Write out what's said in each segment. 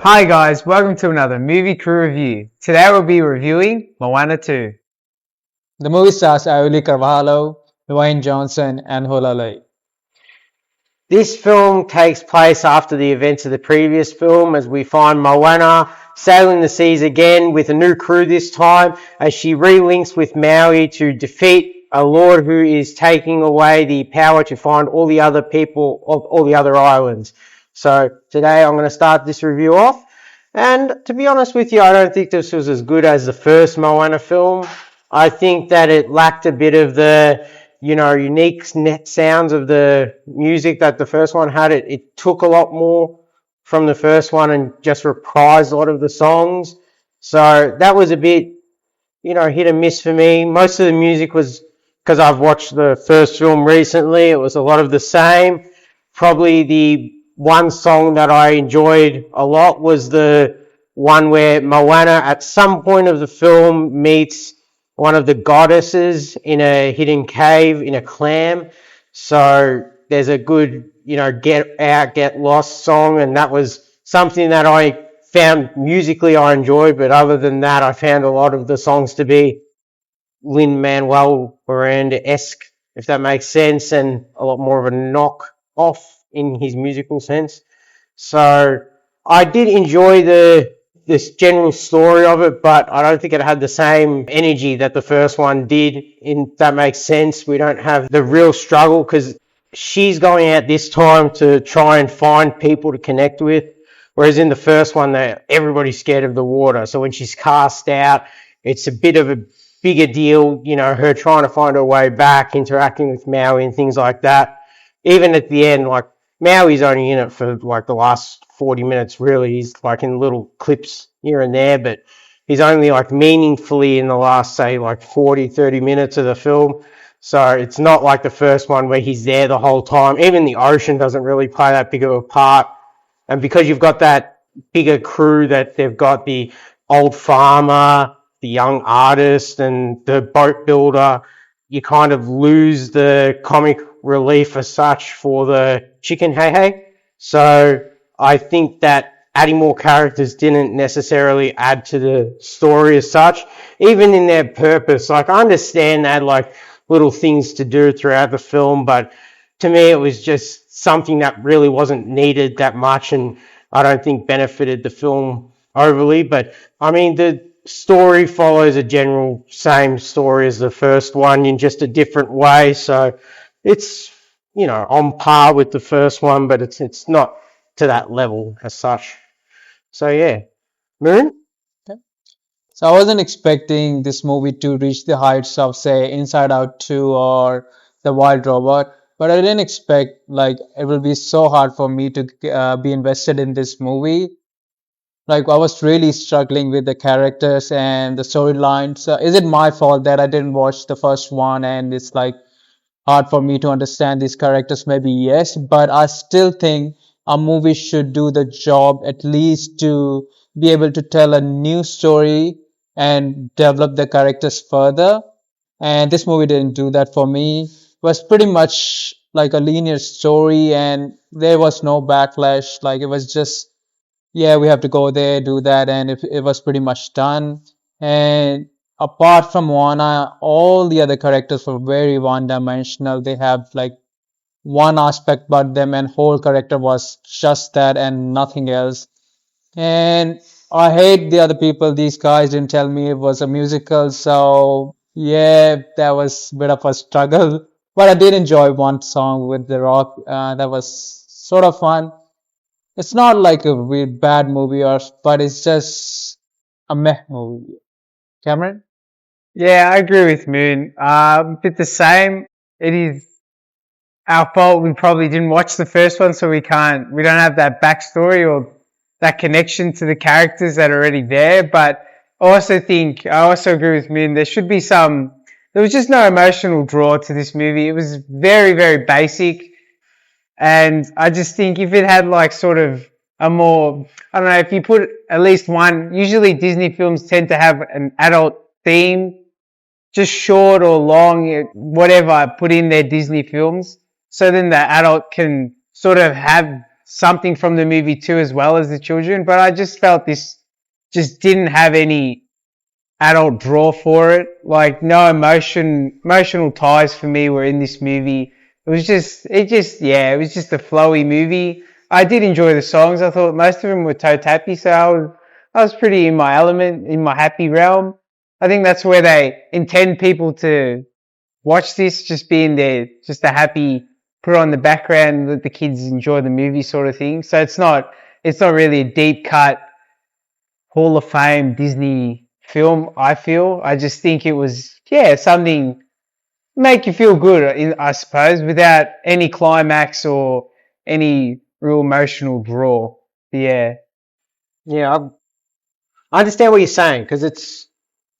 Hi guys, welcome to another movie crew review. Today we'll be reviewing Moana 2. The movie stars Cravalho, Dwayne Johnson, and Auli'I. This film takes place after the events of the previous film as we find Moana sailing the seas again with a new crew this time as she relinks with Maui to defeat a lord who is taking away the power to find all the other people of all the other islands. So today I'm going to start this review off, and to be honest with you, I don't think this was as good as the first Moana film. I think that it lacked a bit of the unique sounds of the music that the first one had. It took a lot more from the first one and just reprised a lot of the songs. So that was a bit, hit and miss for me. Most of the music was, because I've watched the first film recently, it was a lot of the same. Probably the one song that I enjoyed a lot was the one where Moana at some point of the film meets one of the goddesses in a hidden cave in a clam. So there's a good, get out, get lost song, and that was something that I found musically I enjoyed, but other than that, I found a lot of the songs to be Lin-Manuel Miranda-esque, if that makes sense, and a lot more of a knock off in his musical sense. So I did enjoy this general story of it, but I don't think it had the same energy that the first one did. If that makes sense, we don't have the real struggle because she's going out this time to try and find people to connect with, whereas in the first one, everybody's scared of the water. So when she's cast out, it's a bit of a bigger deal, her trying to find her way back, interacting with Maui and things like that. Even at the end, like, Maui's only in it for like the last 40 minutes, really. He's like in little clips here and there, but he's only like meaningfully in the last, say, like 40, 30 minutes of the film. So it's not like the first one where he's there the whole time. Even the ocean doesn't really play that big of a part. And because you've got that bigger crew, that they've got the old farmer, the young artist, and the boat builder, you kind of lose the comic relief as such for the chicken hey. So I think that adding more characters didn't necessarily add to the story as such, even in their purpose. Like, I understand they had like little things to do throughout the film, but to me it was just something that really wasn't needed that much, and I don't think benefited the film overly. But I mean, the story follows a general same story as the first one in just a different way, so it's on par with the first one, but it's not to that level as such. So yeah. Moon? So I wasn't expecting this movie to reach the heights of, say, Inside Out 2 or The Wild Robot, but I didn't expect like it will be so hard for me to be invested in this movie. Like, I was really struggling with the characters and the storylines. Is it my fault that I didn't watch the first one and it's like hard for me to understand these characters? Maybe yes, but I still think a movie should do the job at least to be able to tell a new story and develop the characters further. And this movie didn't do that for me. It was pretty much like a linear story and there was no backlash. Like, it was just, yeah, we have to go there, do that, and it was pretty much done. And apart from Moana, all the other characters were very one-dimensional. They have like one aspect about them, and whole character was just that and nothing else. And I hate the other people. These guys didn't tell me it was a musical, so yeah, that was a bit of a struggle. But I did enjoy one song with The Rock. That was sort of fun. It's not like a really bad movie, but it's just a meh movie. Cameron? Yeah, I agree with Moon. Bit the same. It is our fault. We probably didn't watch the first one, so we don't have that backstory or that connection to the characters that are already there. But I also agree with Moon. There was just no emotional draw to this movie. It was very, very basic. And I just think if it had like sort of a more, I don't know, if you put at least one, usually Disney films tend to have an adult theme, just short or long, whatever, put in their Disney films. So then the adult can sort of have something from the movie too, as well as the children. But I just felt this just didn't have any adult draw for it. Like no emotional ties for me were in this movie. It was just a flowy movie. I did enjoy the songs. I thought most of them were toe tappy, so I was pretty in my element, in my happy realm. I think that's where they intend people to watch this, just being there, just a happy, put on the background, let the kids enjoy the movie sort of thing. So it's not really a deep cut Hall of Fame Disney film, I feel. I just think it was, something make you feel good, I suppose, without any climax or any real emotional draw. Yeah. Yeah, I understand what you're saying because it's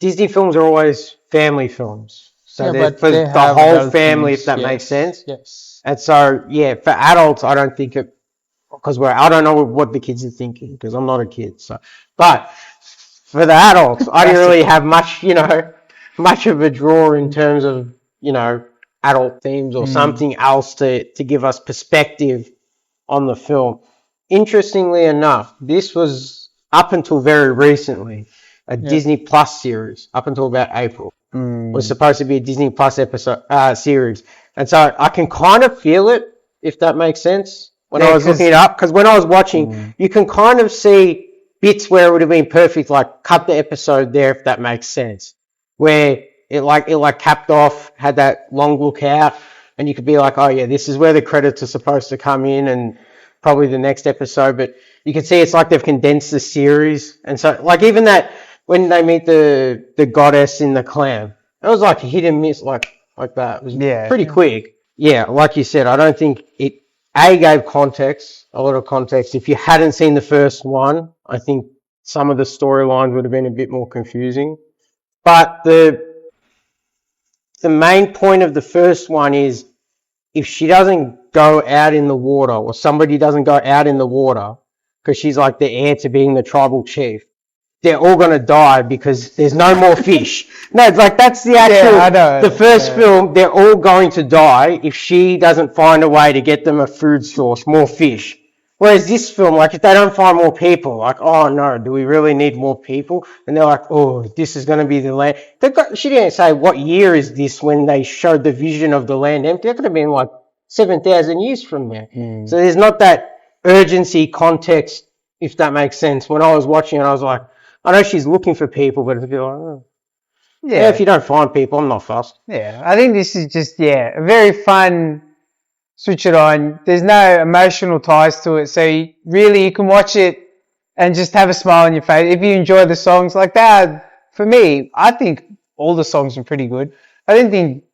Disney films are always family films, so Yeah, they're but for they the have whole adult family, themes. if that makes Yes. sense. Yes. And so, yeah, for adults, I don't think it because I don't know what the kids are thinking because I'm not a kid. So, but for the adults, I didn't really have much, much of a draw in terms of adult themes or something else to give us perspective on the film. Interestingly enough, this was up until very recently a Disney Plus series up until about April. Was supposed to be a Disney Plus episode series, and so I can kind of feel it, if that makes sense. When I was looking it up, because when I was watching, you can kind of see bits where it would have been perfect, like cut the episode there, if that makes sense. Where it capped off, had that long look out, and you could be like, oh yeah, this is where the credits are supposed to come in, and probably the next episode. But you can see it's like they've condensed the series, and so like even that when they meet the goddess in the clam, it was like a hit and miss, like that. It was pretty quick. Yeah, like you said, I don't think it gave context, a lot of context. If you hadn't seen the first one, I think some of the storylines would have been a bit more confusing. But the main point of the first one is if she doesn't go out in the water, or somebody doesn't go out in the water, because she's like the heir to being the tribal chief, they're all going to die because there's no more fish. No, it's like that's the actual, the first film, they're all going to die if she doesn't find a way to get them a food source, more fish. Whereas this film, like if they don't find more people, like, oh no, do we really need more people? And they're like, oh, this is going to be the land. She didn't say what year is this when they showed the vision of the land empty. That could have been like 7,000 years from there. So there's not that urgency context, if that makes sense. When I was watching it, I was like, I know she's looking for people, but it'd be like, oh. Yeah, if you don't find people, I'm not fussed. Yeah, I think this is just, a very fun, switch it on. There's no emotional ties to it, so you can watch it and just have a smile on your face. If you enjoy the songs like that, for me, I think all the songs are pretty good. I didn't think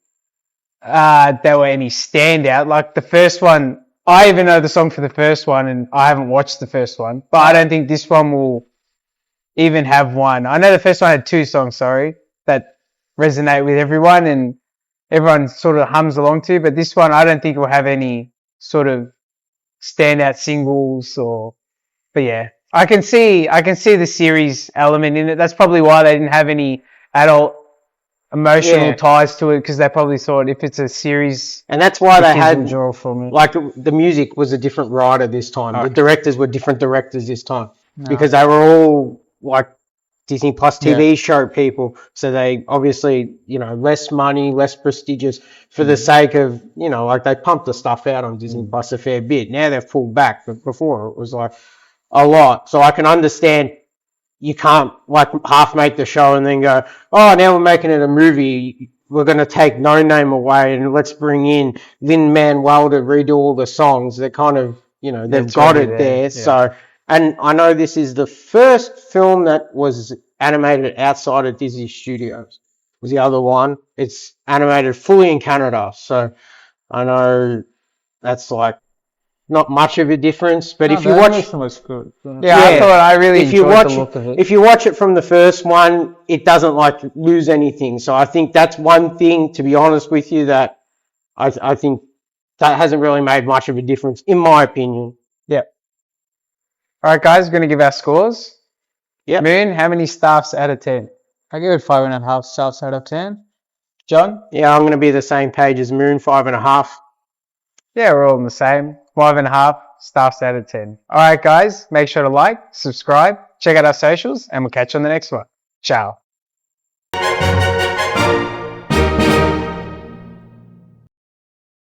there were any standout. Like the first one, I even know the song for the first one, and I haven't watched the first one, but I don't think this one will even have one. I know the first one had two songs, that resonate with everyone and everyone sort of hums along to, but this one I don't think will have any sort of standout singles but yeah. I can see the series element in it. That's probably why they didn't have any adult emotional ties to it, because they probably thought if it's a series, and that's why they had draw from it. Like the music was a different writer this time. Okay. The directors were different directors this time because they were all like Disney Plus TV show people. So they obviously, less money, less prestigious for the sake of, like they pumped the stuff out on Disney Plus a fair bit. Now they've pulled back, but before it was like a lot. So I can understand you can't like half make the show and then go, oh, now we're making it a movie. We're going to take No Name away and let's bring in Lin-Manuel to redo all the songs. They're kind of, they've got it there. Yeah. So, and I know this is the first film that was animated outside of Disney Studios. Was the other one. It's animated fully in Canada. So I know that's like not much of a difference, but if you watch, was good. I thought I really enjoyed the look of it. If you watch it from the first one, it doesn't like lose anything. So I think that's one thing, to be honest with you, that I think that hasn't really made much of a difference, in my opinion. Yep. All right, guys, we're going to give our scores. Yep. Moon, how many stars out of 10? I give it 5.5 stars out of 10. John? Yeah, I'm going to be the same page as Moon, 5.5. Yeah, we're all on the same. 5.5 stars out of 10. Alright guys, make sure to like, subscribe, check out our socials, and we'll catch you on the next one. Ciao.